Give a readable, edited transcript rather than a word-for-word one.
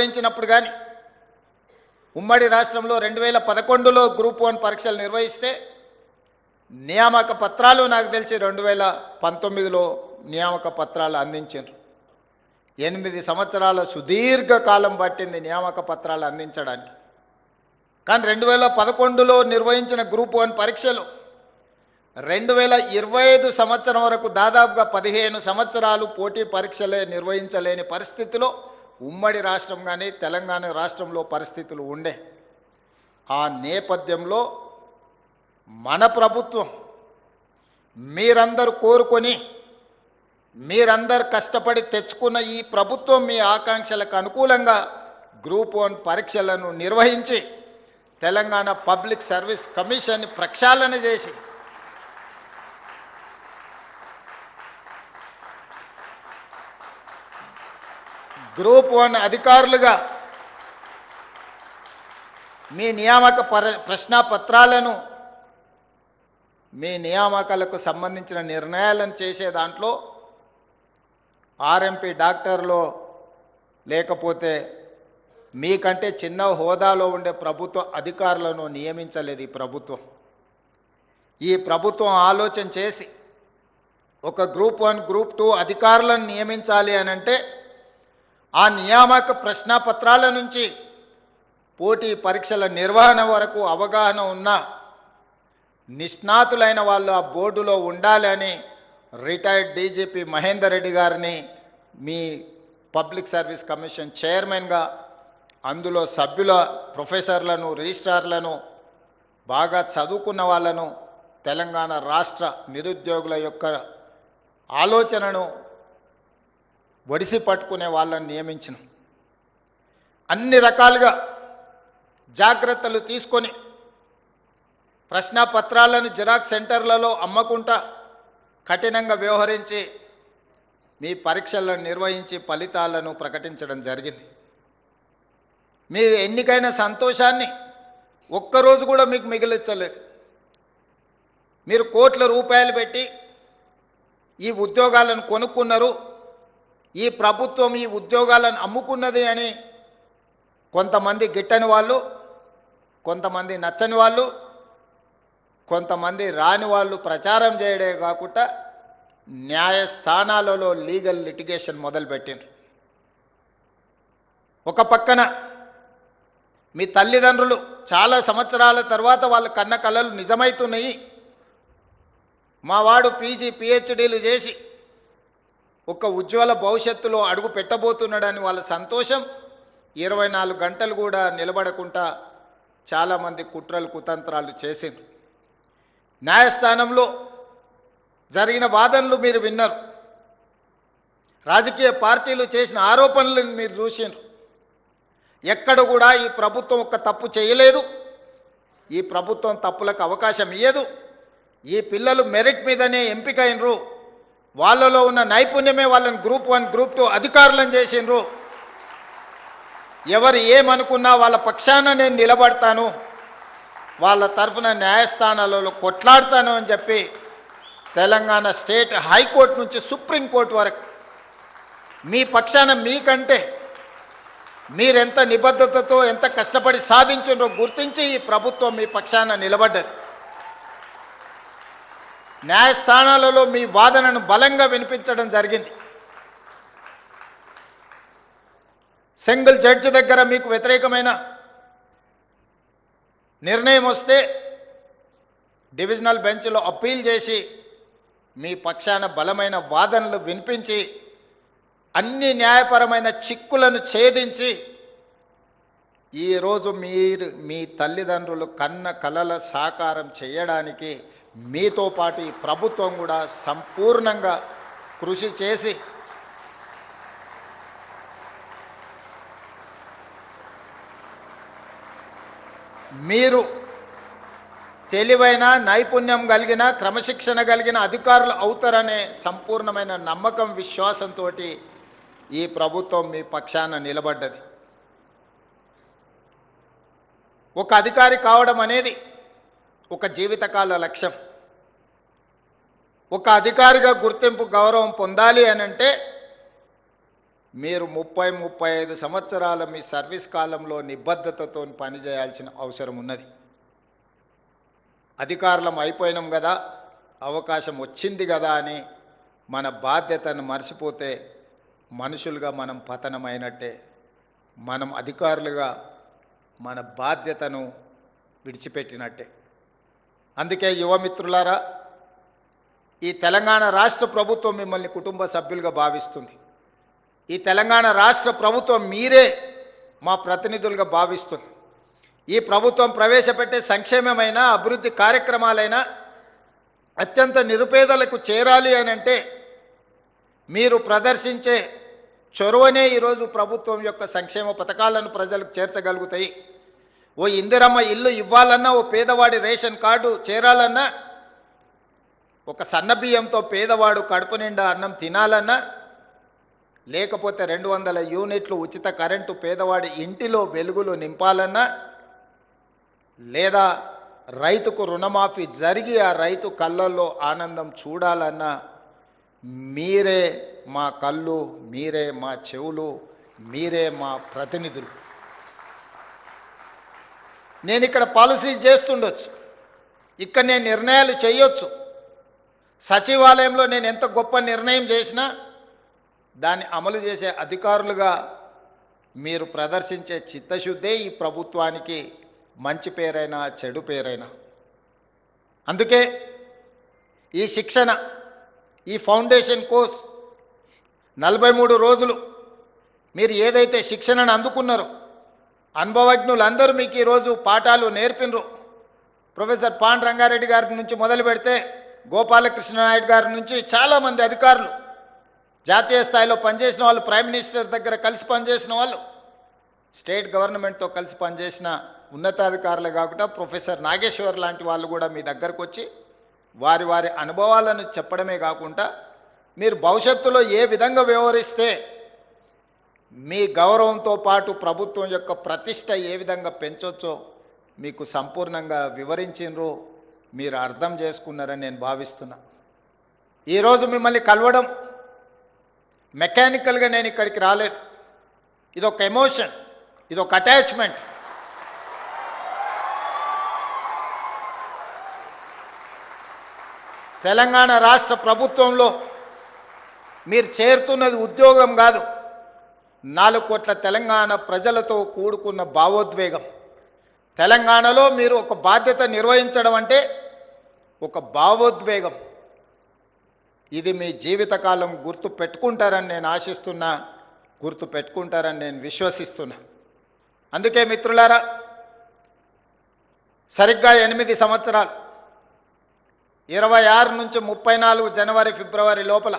నిర్వహించినప్పుడు కానీ ఉమ్మడి రాష్ట్రంలో 2011లో గ్రూప్ 1 పరీక్షలు నిర్వహిస్తే నియామక పత్రాలు నాకు తెలిసి 2019లో నియామక పత్రాలు అందించారు. 8 సంవత్సరాల సుదీర్ఘ కాలం పట్టింది నియామక పత్రాలు అందించడానికి. కానీ 2011లో నిర్వహించిన గ్రూప్ 1 పరీక్షలు 2025 సంవత్సరం వరకు దాదాపుగా 15 సంవత్సరాలు పోటీ పరీక్షలే నిర్వహించలేని పరిస్థితిలో ఉమ్మడి రాష్ట్రం కానీ తెలంగాణ రాష్ట్రంలో పరిస్థితులు ఉండే. ఆ నేపథ్యంలో మన ప్రభుత్వం మీరందరూ కోరుకొని మీరందరూ కష్టపడి తెచ్చుకున్న ఈ ప్రభుత్వం మీ ఆకాంక్షలకు అనుకూలంగా గ్రూప్ 1 పరీక్షలను నిర్వహించి తెలంగాణ పబ్లిక్ సర్వీస్ కమిషన్ ప్రక్షాళన చేసి గ్రూప్ 1 అధికారులుగా మీ నియామక ప్రశ్నాపత్రాలను మీ నియామకాలకు సంబంధించిన నిర్ణయాలను చేసే దాంట్లో ఆర్ఎంపీ డాక్టర్లో లేకపోతే మీకంటే చిన్న హోదాలో ఉండే ప్రభుత్వ అధికారులను నియమించలేదు ఈ ప్రభుత్వం. ఈ ప్రభుత్వం ఆలోచన చేసి ఒక గ్రూప్ 1 గ్రూప్ 2 అధికారులను నియమించాలి అనంటే ఆ నియామక ప్రశ్నాపత్రాల నుంచి పోటీ పరీక్షల నిర్వహణ వరకు అవగాహన ఉన్న నిష్ణాతులైన వాళ్ళు ఆ బోర్డులో ఉండాలి అని రిటైర్డ్ డీజీపీ మహేందర్ రెడ్డి గారిని మీ పబ్లిక్ సర్వీస్ కమిషన్ చైర్మన్గా అందులో సభ్యుల ప్రొఫెసర్లను రిజిస్ట్రార్లను బాగా చదువుకున్న వాళ్ళను తెలంగాణ రాష్ట్ర నిరుద్యోగుల యొక్క ఆలోచనను ఒడిసి పట్టుకునే వాళ్ళని నియమించిన అన్ని రకాలుగా జాగ్రత్తలు తీసుకొని ప్రశ్నాపత్రాలను జిరాక్స్ సెంటర్లలో అమ్మకుండా కఠినంగా వ్యవహరించి మీ పరీక్షలను నిర్వహించి ఫలితాలను ప్రకటించడం జరిగింది. మీ ఎన్నికైన సంతోషాన్ని ఒక్కరోజు కూడా మీకు మిగిలించలేదు. మీరు కోట్ల రూపాయలు పెట్టి ఈ ఉద్యోగాలను కొనుక్కున్నారు. ఈ ప్రభుత్వం ఈ ఉద్యోగాలను అమ్ముకున్నది అని కొంతమంది గిట్టని వాళ్ళు, కొంతమంది నచ్చని వాళ్ళు, కొంతమంది రాని వాళ్ళు ప్రచారం చేయడే కాకుండా న్యాయస్థానాలలో లీగల్ లిటిగేషన్ మొదలుపెట్టిండ్రు. ఒక పక్కన మీ తల్లిదండ్రులు చాలా సంవత్సరాల తర్వాత వాళ్ళ కన్న కలలు నిజమవుతున్నాయి. మావాడు పీజీ పిహెచ్డీలు చేసి ఒక ఉజ్వల భవిష్యత్తులో అడుగు పెట్టబోతున్నాడని వాళ్ళ సంతోషం 24 గంటలు కూడా నిలబడకుండా చాలామంది కుట్రలు కుతంత్రాలు చేసిండ్రు. న్యాయస్థానంలో జరిగిన వాదనలు మీరు విన్నారు. రాజకీయ పార్టీలు చేసిన ఆరోపణలను మీరు చూసిండ్రు. ఎక్కడ కూడా ఈ ప్రభుత్వం ఒక్క తప్పు చేయలేదు. ఈ ప్రభుత్వం తప్పులకు అవకాశం ఇయ్యదు. ఈ పిల్లలు మెరిట్ మీదనే ఎంపికైనరు. వాళ్ళలో ఉన్న నైపుణ్యమే వాళ్ళని గ్రూప్ 1 గ్రూప్ 2 అధికారులను చేసిండ్రు. ఎవరు ఏమనుకున్నా వాళ్ళ పక్షాన నేను నిలబడతాను, వాళ్ళ తరఫున న్యాయస్థానాలలో కొట్లాడతాను అని చెప్పి తెలంగాణ స్టేట్ హైకోర్టు నుంచి సుప్రీంకోర్టు వరకు మీ పక్షాన మీకంటే మీరెంత నిబద్ధతతో ఎంత కష్టపడి సాధించిండ్రో గుర్తించి ఈ ప్రభుత్వం మీ పక్షాన నిలబడ్డది. న్యాయస్థానాలలో మీ వాదనను బలంగా వినిపించడం జరిగింది. సింగిల్ జడ్జి దగ్గర మీకు వ్యతిరేకమైన నిర్ణయం వస్తే డివిజనల్ బెంచ్లో అప్పీల్ చేసి మీ పక్షాన బలమైన వాదనలు వినిపించి అన్ని న్యాయపరమైన చిక్కులను ఛేదించి ఈరోజు మీరు మీ తల్లిదండ్రులు కన్న కలల సాకారం చేయడానికి మీతో పాటు ఈ ప్రభుత్వం కూడా సంపూర్ణంగా కృషి చేసి మీరు తెలివైన నైపుణ్యం కలిగిన క్రమశిక్షణ కలిగిన అధికారులు అవుతారనే సంపూర్ణమైన నమ్మకం విశ్వాసంతో ఈ ప్రభుత్వం మీ పక్షాన నిలబడ్డది. ఒక అధికారి కావడం అనేది ఒక జీవితకాల లక్ష్యం. ఒక అధికారిగా గుర్తింపు గౌరవం పొందాలి అనంటే మీరు 30-35 సంవత్సరాల మీ సర్వీస్ కాలంలో నిబద్ధతతో పనిచేయాల్సిన అవసరం ఉన్నది. అధికారులం అయిపోయినాం కదా, అవకాశం వచ్చింది కదా అని మన బాధ్యతను మర్చిపోతే మనుషులుగా మనం పతనమైనట్టే. మనం అధికారులుగా మన బాధ్యతను విడిచిపెట్టినట్టే. అందుకే యువమిత్రులారా, ఈ తెలంగాణ రాష్ట్ర ప్రభుత్వం మిమ్మల్ని కుటుంబ సభ్యులుగా భావిస్తుంది. ఈ తెలంగాణ రాష్ట్ర ప్రభుత్వం మీరే మా ప్రతినిధులుగా భావిస్తుంది. ఈ ప్రభుత్వం ప్రవేశపెట్టే సంక్షేమమైన అభివృద్ధి కార్యక్రమాలైనా అత్యంత నిరుపేదలకు చేరాలి అని అంటే మీరు ప్రదర్శించే చొరవనే ఈరోజు ప్రభుత్వం యొక్క సంక్షేమ పథకాలను ప్రజలకు చేర్చగలుగుతాయి. ఓ ఇందిరమ్మ ఇల్లు ఇవ్వాలన్నా, ఓ పేదవాడి రేషన్ కార్డు చేరాలన్నా, ఒక సన్నబియ్యంతో పేదవాడు కడుపు నిండా అన్నం తినాలన్నా, లేకపోతే 200 యూనిట్లు ఉచిత కరెంటు పేదవాడి ఇంటిలో వెలుగులు నింపాలన్నా, లేదా రైతుకు రుణమాఫీ జరిగి ఆ రైతు కళ్ళల్లో ఆనందం చూడాలన్నా మీరే మా కళ్ళు, మీరే మా చెవులు, మీరే మా ప్రతినిధులు. నేను ఇక్కడ పాలసీ చేస్తుండొచ్చు, ఇక్కడ నేను నిర్ణయాలు చేయొచ్చు. సచివాలయంలో నేను ఎంత గొప్ప నిర్ణయం చేసినా దాన్ని అమలు చేసే అధికారులుగా మీరు ప్రదర్శించే చిత్తశుద్ధే ఈ ప్రభుత్వానికి మంచి పేరైనా చెడు పేరైనా. అందుకే ఈ శిక్షణ, ఈ ఫౌండేషన్ కోర్స్ 43 రోజులు మీరు ఏదైతే శిక్షణను అందుకున్నారో అనుభవజ్ఞులందరూ మీకు ఈరోజు పాఠాలు నేర్పినరు. ప్రొఫెసర్ పాండ్ రంగారెడ్డి గారి నుంచి మొదలు పెడితే గోపాలకృష్ణ నాయుడు గారి నుంచి చాలామంది అధికారులు, జాతీయ స్థాయిలో పనిచేసిన వాళ్ళు, ప్రైమ్ మినిస్టర్ దగ్గర కలిసి పనిచేసిన వాళ్ళు, స్టేట్ గవర్నమెంట్తో కలిసి పనిచేసిన ఉన్నతాధికారులే కాకుండా ప్రొఫెసర్ నాగేశ్వర్ లాంటి వాళ్ళు కూడా మీ దగ్గరకు వచ్చి వారి వారి అనుభవాలను చెప్పడమే కాకుండా మీరు భవిష్యత్తులో ఏ విధంగా వ్యవహరిస్తే మీ గౌరవంతో పాటు ప్రభుత్వం యొక్క ప్రతిష్ట ఏ విధంగా పెంచొచ్చో మీకు సంపూర్ణంగా వివరించినరు, మీరు అర్థం చేసుకున్నారని నేను భావిస్తున్నా. ఈరోజు మిమ్మల్ని కలవడం మెకానికల్గా నేను ఇక్కడికి రాలేదు. ఇదొక ఎమోషన్, ఇదొక అటాచ్మెంట్. తెలంగాణ రాష్ట్ర ప్రభుత్వంలో మీరు చేరుతున్నది ఉద్యోగం కాదు, 4 కోట్ల తెలంగాణ ప్రజలతో కూడుకున్న భావోద్వేగం. తెలంగాణలో మీరు ఒక బాధ్యత నిర్వహించడం అంటే ఒక భావోద్వేగం. ఇది మీ జీవితకాలం గుర్తు పెట్టుకుంటారని నేను ఆశిస్తున్నా, గుర్తు పెట్టుకుంటారని నేను విశ్వసిస్తున్నా. అందుకే మిత్రులారా, సరిగ్గా 8 సంవత్సరాలు 26 నుంచి 34 జనవరి ఫిబ్రవరి లోపల